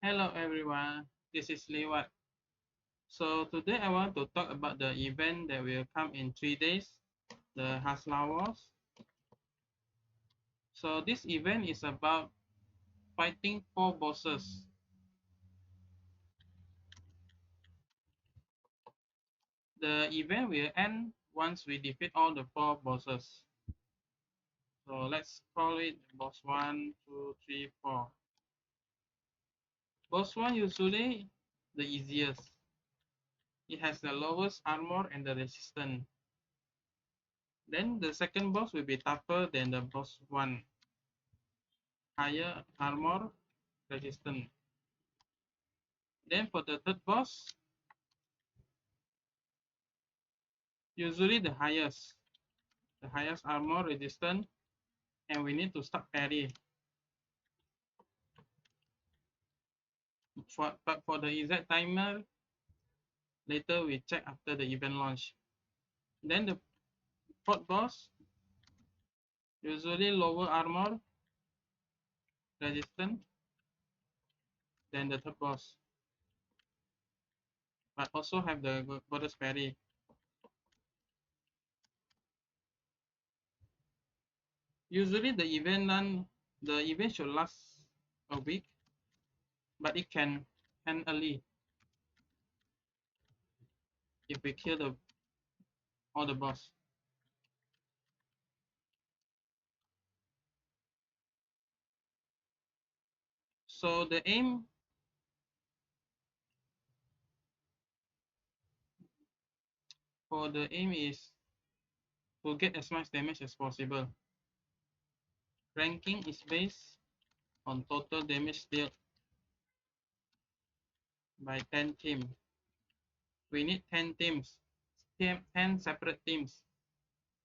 Hello everyone, this is leewhat. So today I want to talk about the event that will come in 3 days, the Hasla Wars. So this event is about fighting 4 bosses. The event will end once we defeat all the 4 bosses. So let's call it boss 1, 2, 3, 4. Boss 1 usually the easiest. It has the lowest armor and the resistance. Then the second boss will be tougher than the boss 1. Higher armor resistance. Then for the third boss, usually the highest armor resistance, and we need to start parry. But for the exact timer, later we check after the event launch. Then the fourth boss, usually lower armor resistance than the third boss, but also have the goddess parry. Usually the event should last a week, but it can end early if we kill all the boss. So the aim is to get as much damage as possible. Ranking is based on total damage dealt by 10 teams. We need 10 teams, 10 separate teams.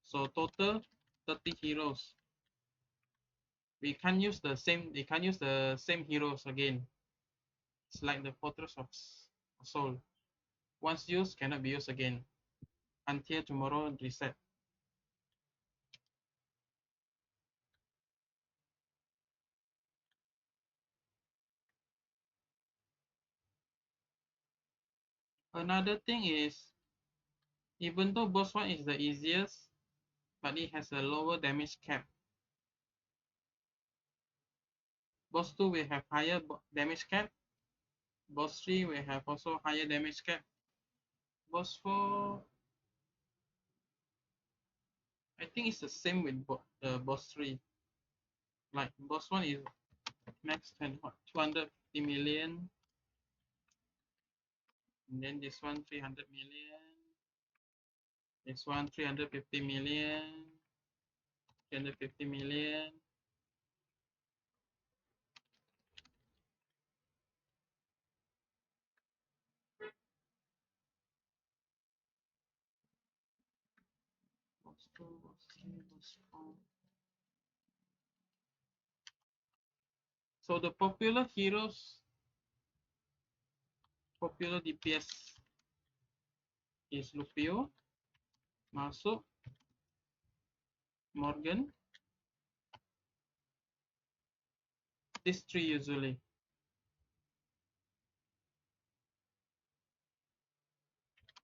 So total 30 heroes. They can't use the same heroes again. It's like the Fortress of Soul. Once used, cannot be used again until tomorrow reset. Another thing is, even though boss 1 is the easiest, but it has a lower damage cap. Boss 2 will have higher damage cap. Boss 3 will have also higher damage cap. Boss 4, I think it's the same with boss 3. Like boss 1 is max 250 million. And then this one 300 million. This one 350 million. 350 million. Boss 2, boss 3, boss 4. So the popular heroes, popular DPS is Lupio, Masuk, Morgan. These three usually.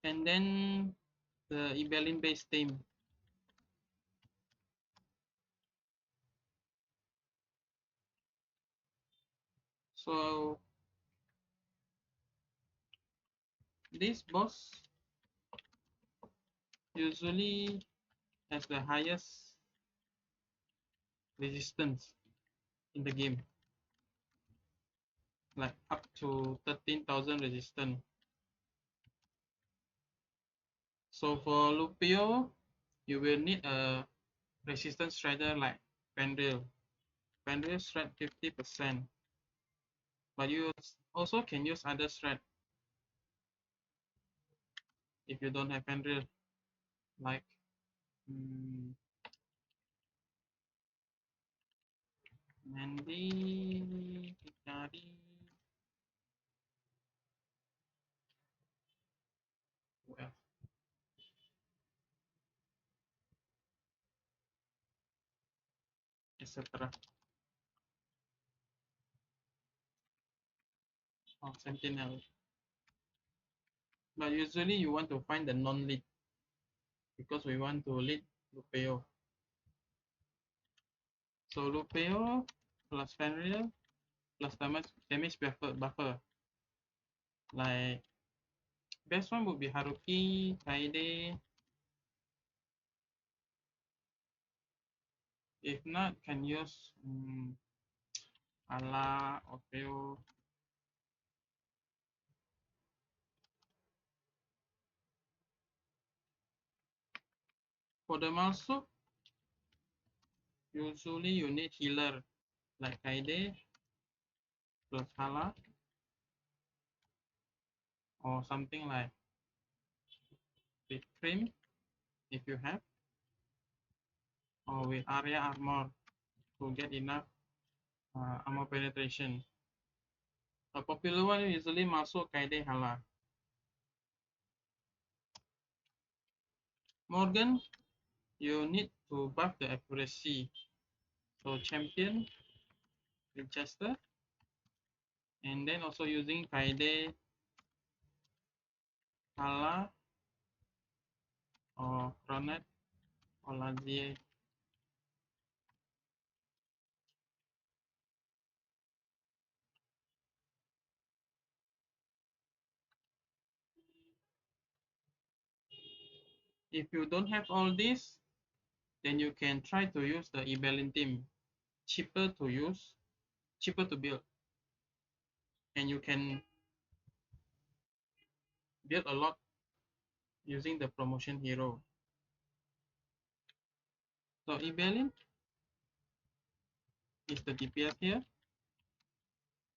And then the Ibelin based team. So this boss usually has the highest resistance in the game, like up to 13,000 resistance. So for Lupio, you will need a resistance shredder like Pendril. Pendril shred 50%, but you also can use other shred if you don't have Pendril, like Mandy, Hikari, well, etc. or sentinel. But usually you want to find the non-lead because we want to lead Lupeo. So Lupeo plus Fenrir plus damage buffer. Like best one would be Haruki, Kaede. If not, can use Ala or Peo. For the Malsup, usually you need healer like Kaede plus Hala or something like with Prim if you have, or with area armor to get enough armor penetration. A popular one usually Malsup, Kaede, Hala. Morgan, you need to buff the accuracy. So champion, Winchester, and then also using Kaede, Hala, or Kronet, or Lazier. If you don't have all this, then you can try to use the Ibelin team. Cheaper to use, cheaper to build, and you can build a lot using the promotion hero. So Ibelin is the DPS here.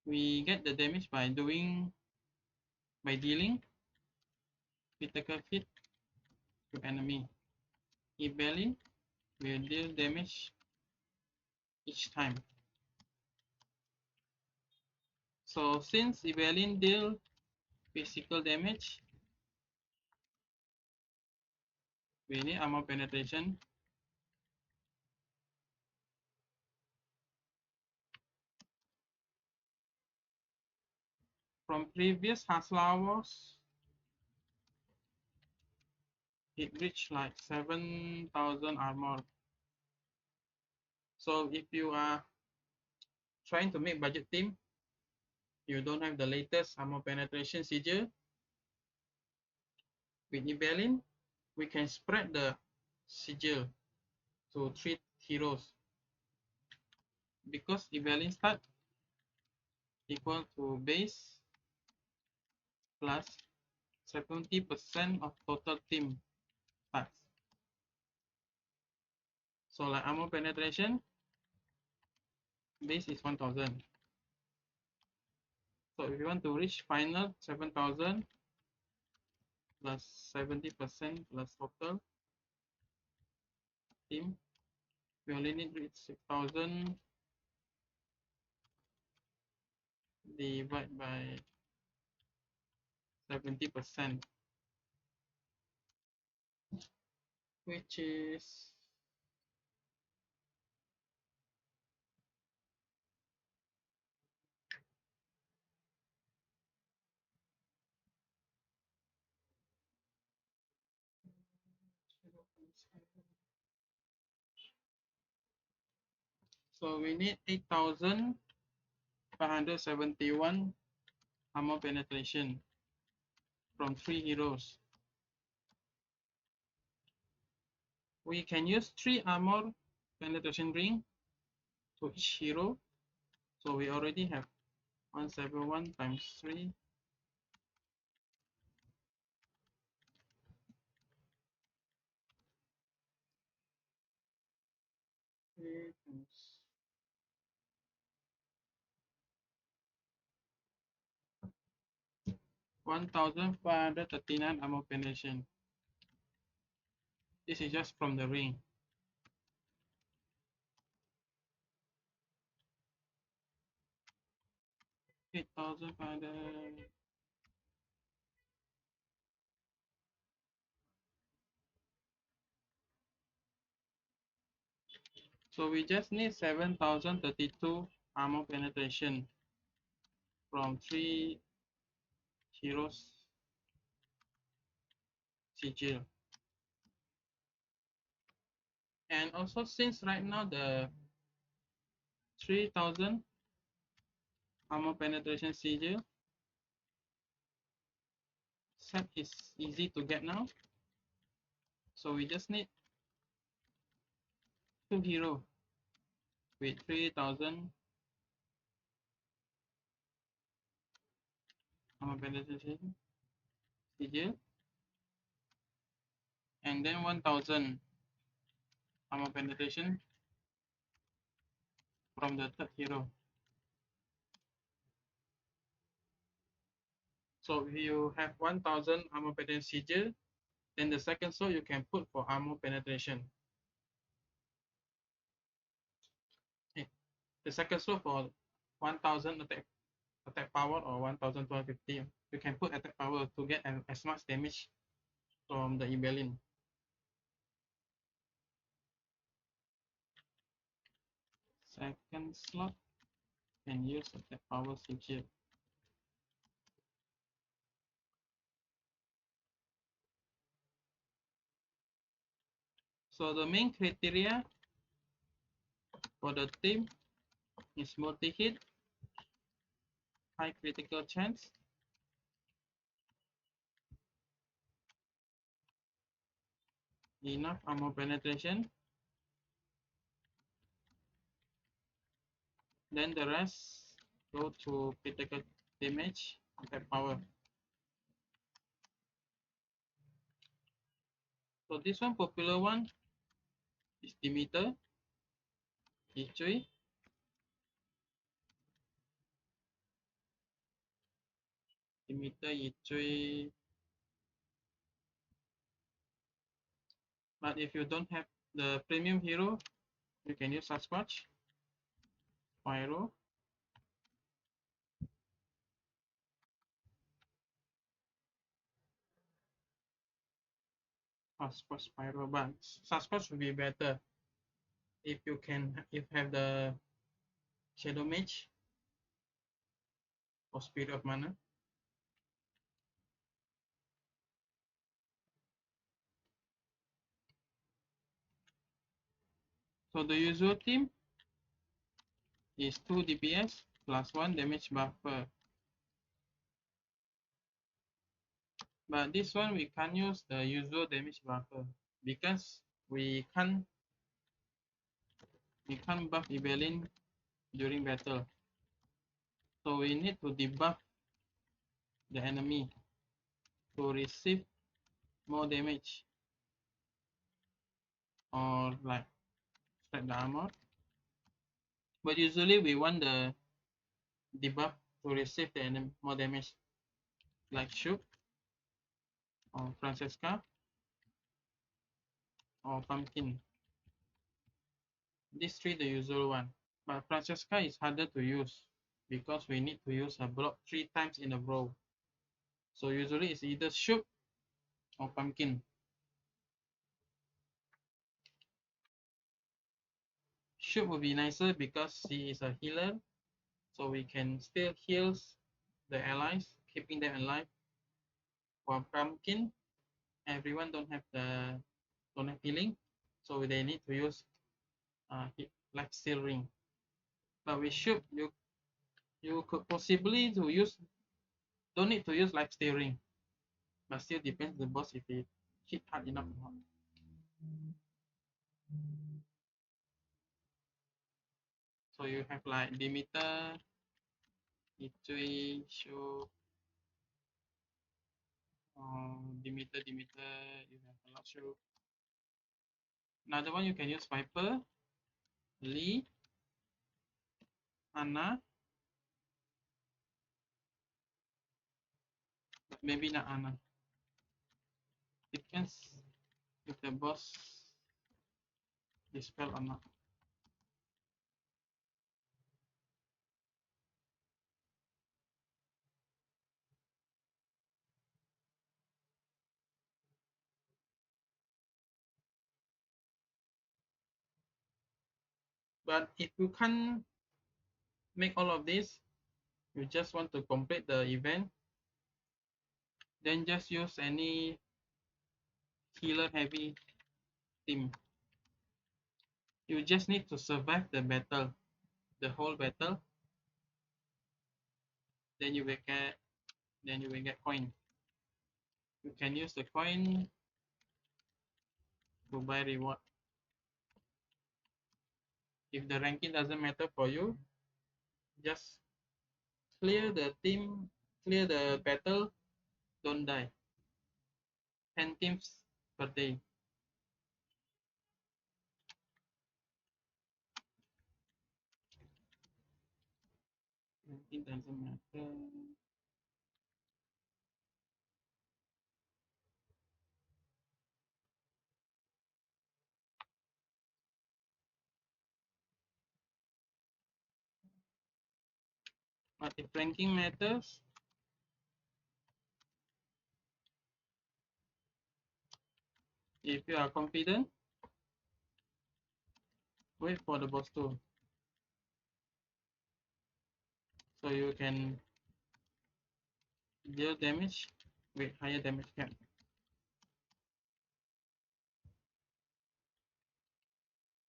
We get the damage by dealing critical hit to enemy. Ibelin will deal damage each time. So since Ibelin deal physical damage, we need armor penetration. From previous Hasla Wars, it reached like 7,000 armor. So if you are trying to make budget team, you don't have the latest armor penetration sigil, with Ibelin, we can spread the sigil to 3 heroes. Because Ibelin stat equal to base plus 70% of total team stats. So like armor penetration, base is 1000. So if you want to reach final 7000 plus 70% plus total team, we only need to reach 6000 divided by 70%, which is so we need 8571 armor penetration from 3 heroes. We can use 3 armor penetration ring to each hero. So we already have 171 times 3. Times 1539 armor penetration. This is just from the ring. $8,500. So we just need 7032 armor penetration from 3 heroes sigil. And also, since right now the 3000 armor penetration sigil set is easy to get now, so we just need 2 hero with 3000 armor penetration sigil, and then 1000 armor penetration from the third hero. So if you have 1000 armor penetration sigil, then the second sword you can put for armor penetration. The second sword for 1000 attack power or 1250, you can put attack power to get as much damage from the Ibelin. Second slot can use attack power sigil. So the main criteria for the team is multi-hit, high critical chance, enough armor penetration, then the rest go to critical damage, attack power. So this one popular one is Demeter, Ichui, Demeter, Ichui. But if you don't have the premium hero, you can use Sasquatch, Pyro, Sasquatch, Pyro. But Sasquatch will be better if you have the Shadow Mage or Spirit of Mana. So the usual team is 2 DPS plus 1 damage buffer. But this one we can't use the usual damage buffer because we can't buff Ibelin during battle. So we need to debuff the enemy to receive more damage or like spread the armor. But usually we want the debuff to receive the enemy more damage, like Shoop or Francesca or Pumpkin. These three the usual one. But Francesca is harder to use because we need to use her block 3 times in a row. So usually it's either Shoop or Pumpkin. Shoop would be nicer because she is a healer, so we can still heal the allies, keeping them alive. For Pumpkin, everyone don't have healing, so they need to use life steal ring. But with Shoop, you could possibly don't need to use life steal ring, but still depends the boss if it hit hard enough or not. So you have like Demeter, Ichui, Shoop, Demeter, you have a lot Shoop. Another one you can use Viper, Lee, Anna, but maybe not Anna. Depends if the boss dispel or not. But if you can't make all of this, you just want to complete the event, then just use any healer heavy team. You just need to survive the battle, the whole battle. Then you will get coin. You can use the coin to buy reward. If the ranking doesn't matter for you, just clear the team, clear the battle, don't die. 10 teams per day. It doesn't matter. But if ranking matters, if you are confident, wait for the boss tool. So you can deal damage with higher damage cap.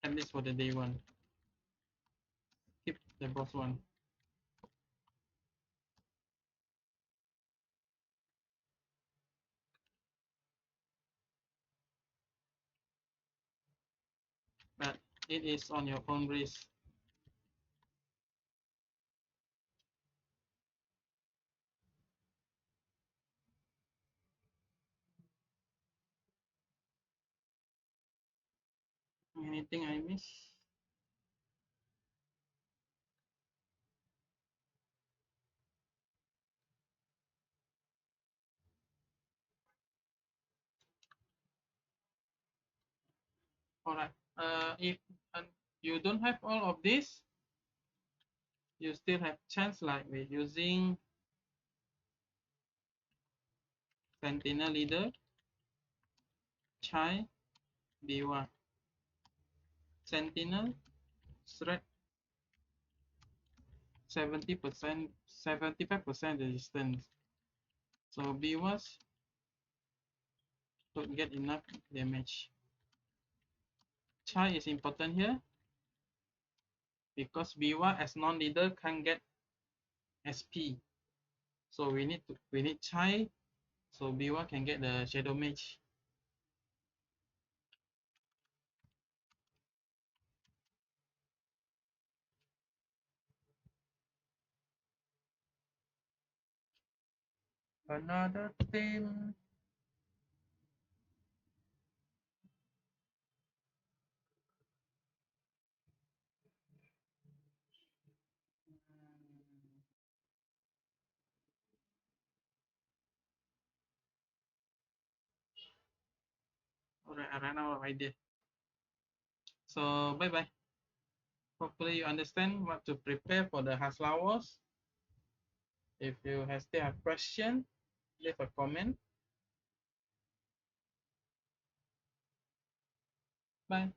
At least for the day one. Skip the boss one. But it is on your own risk. Anything I miss? Alright. If you don't have all of this, you still have chance like with using Sentinel Leader, Chai, Biwa. Sentinel, threat 70%, 75% resistance. So Biwas don't get enough damage. Chai is important here because Biwa as non-leader can't get SP. So we need Chai so Biwa can get the Shadow Mage. Another team. Alright, I ran out of idea. So bye bye. Hopefully you understand what to prepare for the Hasla Wars. If you still have question, leave a comment. Bye.